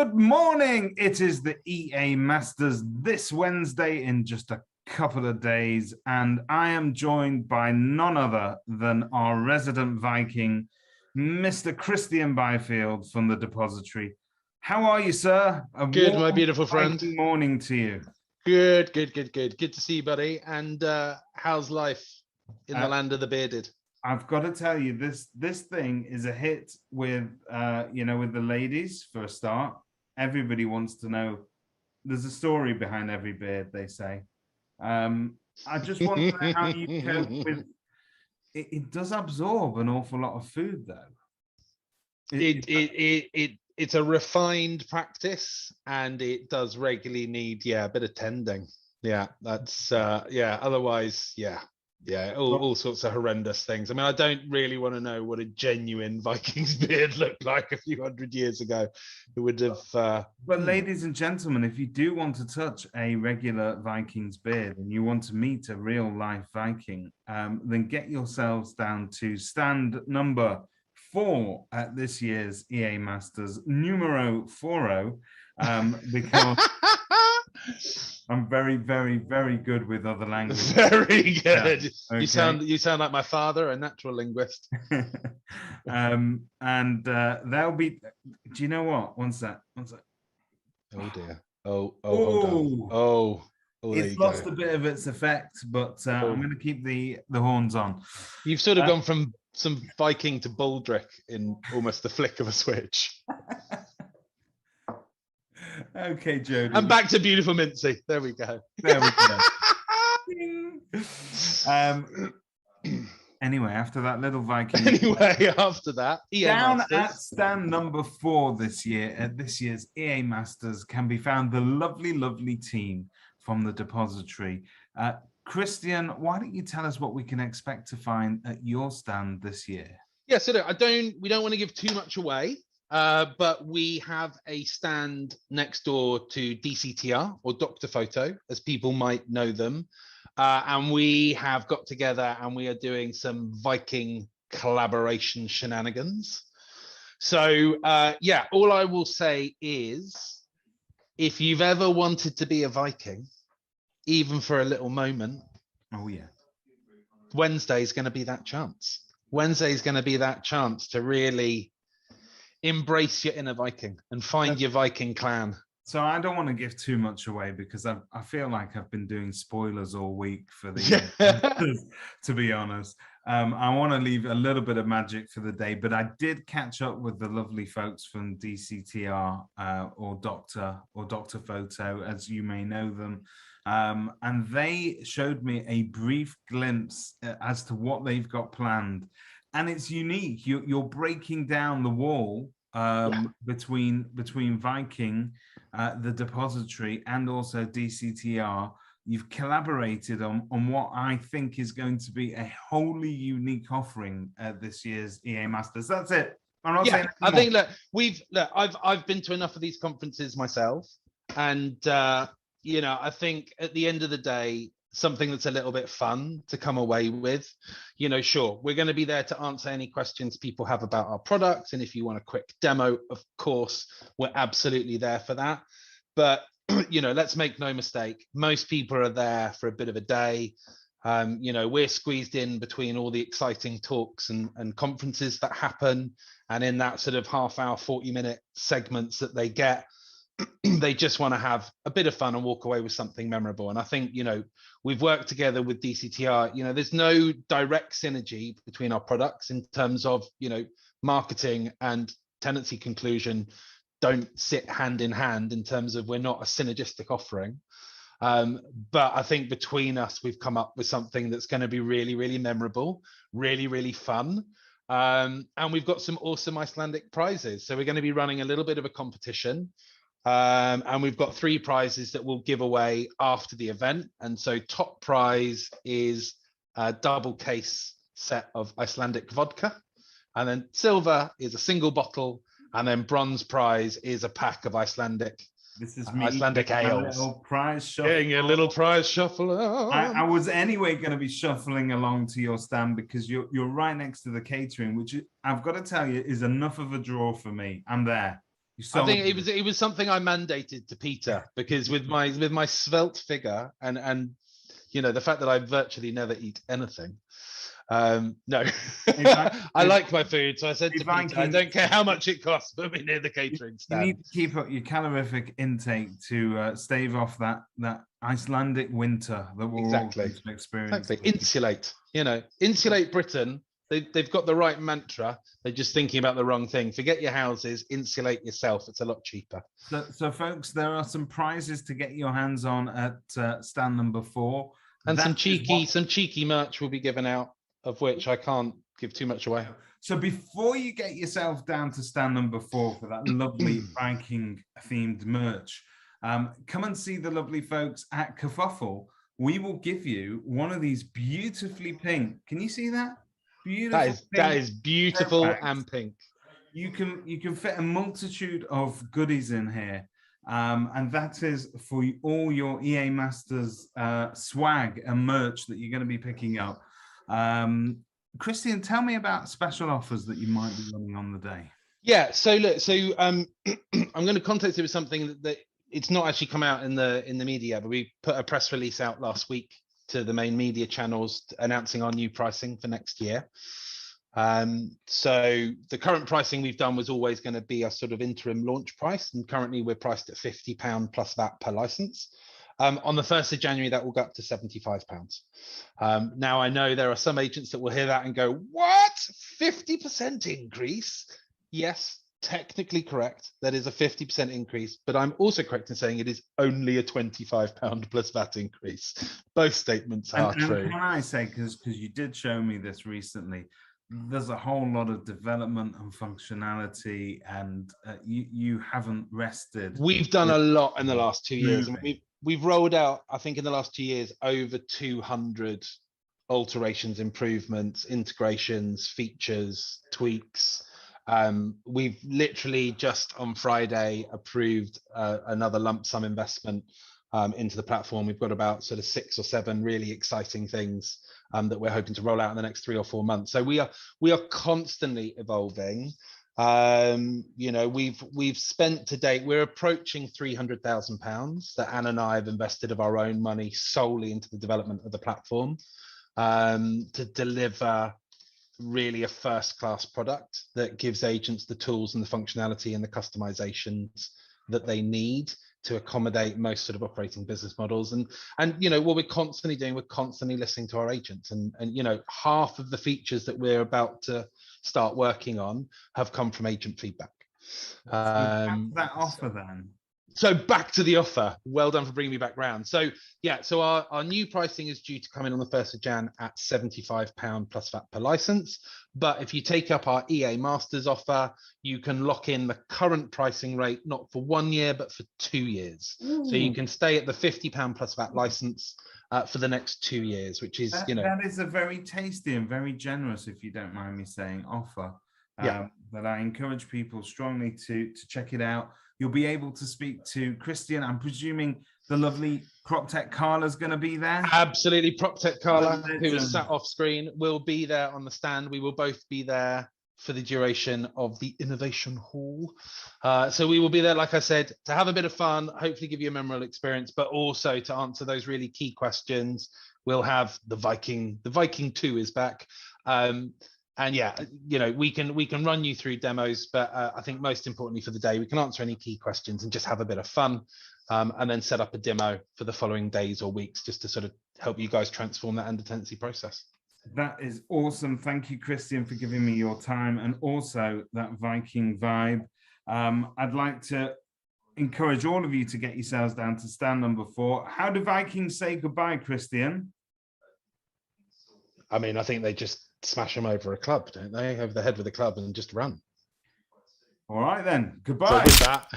Good morning. It is the EA Masters this Wednesday in just a couple of days, and I am joined by none other than our resident Viking, Mr. Kristjan Byfield from the Depositary. How are you, sir? Good, my beautiful friend. Good morning to you. Good. Good to see you, buddy. And how's life in the land of the bearded? I've got to tell you, this thing is a hit with with the ladies for a start. Everybody wants to know. There's a story behind every beard, they say. I just want to know how you cope with it. It does absorb an awful lot of food, though. It's a refined practice, and it does regularly need a bit of tending. Yeah, that's otherwise, all sorts of horrendous things. I mean, I don't really want to know what a genuine Viking's beard looked like a few hundred years ago. It would have. But ladies and gentlemen, if you do want to touch a regular Viking's beard and you want to meet a real life Viking, then get yourselves down to stand number 4 at this year's EA Masters, numero 40, because I'm very, very, very good with other languages. Very good. Yeah, okay. You sound like my father, a natural linguist. And they'll be. Do you know what? One sec. Oh dear. Oh. Hold on. Oh. It's lost a bit of its effect, but I'm going to keep the horns on. You've sort of gone from some Viking to Baldric in almost the flick of a switch. Okay, Jody. And back to beautiful Mincy. There we go. Anyway, after that little Viking. After that, EA down Masters. At stand number 4 this year at this year's EA Masters can be found the lovely team from the Depositary. Kristjan, why don't you tell us what we can expect to find at your stand this year? Yeah, so look, we don't want to give too much away. But we have a stand next door to DCTR, or Dr. Photo, as people might know them. And we have got together and we are doing some Viking collaboration shenanigans. So, all I will say is, if you've ever wanted to be a Viking, even for a little moment, Wednesday is going to be that chance. Wednesday is going to be that chance to really embrace your inner Viking and find your Viking clan. So I don't want to give too much away because I feel like I've been doing spoilers all week for the to be honest. I want to leave a little bit of magic for the day, but I did catch up with the lovely folks from DCTR or Dr. Photo, as you may know them. And they showed me a brief glimpse as to what they've got planned. And it's unique. You're breaking down the wall between Viking, the Depositary, and also DCTR. You've collaborated on what I think is going to be a wholly unique offering at this year's EA Masters. That's it. I'm not saying I think I've been to enough of these conferences myself, and I think at the end of the day, something that's a little bit fun to come away with. Sure, we're going to be there to answer any questions people have about our products. And if you want a quick demo, of course, we're absolutely there for that. But, let's make no mistake. Most people are there for a bit of a day. We're squeezed in between all the exciting talks and conferences that happen. And in that sort of half-hour, 40-minute segments that they get, they just want to have a bit of fun and walk away with something memorable. And I think, we've worked together with DCTR. There's no direct synergy between our products in terms of, marketing and tenancy conclusion don't sit hand in hand in terms of we're not a synergistic offering. But I think between us, we've come up with something that's going to be really, really memorable, really, really fun. And we've got some awesome Icelandic prizes. So we're going to be running a little bit of a competition. And we've got 3 prizes that we'll give away after the event. And so top prize is a double case set of Icelandic vodka. And then silver is a single bottle. And then bronze prize is a pack of Icelandic ales. Getting a little prize shuffle. I was anyway going to be shuffling along to your stand because you're right next to the catering, which I've got to tell you is enough of a draw for me. I'm there. I think it was something I mandated to Peter, because with my svelte figure and you know, the fact that I virtually never eat anything. No, I like my food, so I said to Peter, I don't care how much it costs, put me near the catering stand. You need to keep up your calorific intake to stave off that Icelandic winter that we're all going to experience. Exactly. Insulate Britain. They've got the right mantra. They're just thinking about the wrong thing. Forget your houses, insulate yourself. It's a lot cheaper. So folks, there are some prizes to get your hands on at stand number 4. And some cheeky merch will be given out, of which I can't give too much away. So before you get yourself down to stand number 4 for that lovely Viking themed merch, come and see the lovely folks at Kerfuffle. We will give you one of these beautifully pink. Can you see that? Beautiful. That is beautiful and pink. You can fit a multitude of goodies in here. And that is for all your EA Masters swag and merch that you're going to be picking up. Kristjan, tell me about special offers that you might be running on the day. Yeah, so look, I'm going to context it with something that it's not actually come out in the media, but we put a press release out last week to the main media channels announcing our new pricing for next year. So the current pricing we've done was always going to be a sort of interim launch price, and currently we're priced at £50 plus VAT per license. On the 1st of January, that will go up to £75. Now, I know there are some agents that will hear that and go, what? 50% increase? Yes, technically correct. That is a 50% increase, but I'm also correct in saying it is only a £25 plus VAT increase. Both statements are true. Can I say, because you did show me this recently, there's a whole lot of development and functionality, and you haven't rested. We've done a lot in the last 2 years, and we've rolled out, I think in the last 2 years, over 200 alterations, improvements, integrations, features, tweaks. We've literally just on Friday approved another lump sum investment into the platform. We've got about sort of 6 or 7 really exciting things that we're hoping to roll out in the next 3 or 4 months. So we are constantly evolving. We've spent to date, we're approaching £300,000 that Anne and I have invested of our own money solely into the development of the platform to deliver really a first-class product that gives agents the tools and the functionality and the customizations that they need to accommodate most sort of operating business models. And what we're constantly doing, we're constantly listening to our agents, and half of the features that we're about to start working on have come from agent feedback. That offer then. So back to the offer. Well done for bringing me back round. So yeah, so our new pricing is due to come in on the 1st of Jan at £75 plus VAT per license. But if you take up our EA Masters offer, you can lock in the current pricing rate, not for 1 year, but for 2 years. Ooh. So you can stay at the £50 plus VAT license for the next 2 years, which is, that is a very tasty and very generous, if you don't mind me saying, offer. That I encourage people strongly to check it out. You'll be able to speak to Kristjan. I'm presuming the lovely PropTech Carla is going to be there. Absolutely. PropTech Carla, who is sat off screen, will be there on the stand. We will both be there for the duration of the Innovation Hall. So we will be there, like I said, to have a bit of fun, hopefully give you a memorable experience, but also to answer those really key questions. We'll have the Viking 2 is back. And yeah, we can run you through demos, but I think most importantly for the day, we can answer any key questions and just have a bit of fun, and then set up a demo for the following days or weeks just to sort of help you guys transform that under tenancy process. That is awesome. Thank you, Kristjan, for giving me your time and also that Viking vibe. I'd like to encourage all of you to get yourselves down to stand number 4. How do Vikings say goodbye, Kristjan? I mean, I think they just smash them over a club, don't they? Over the head with a club and just run. All right then. Goodbye. So with that.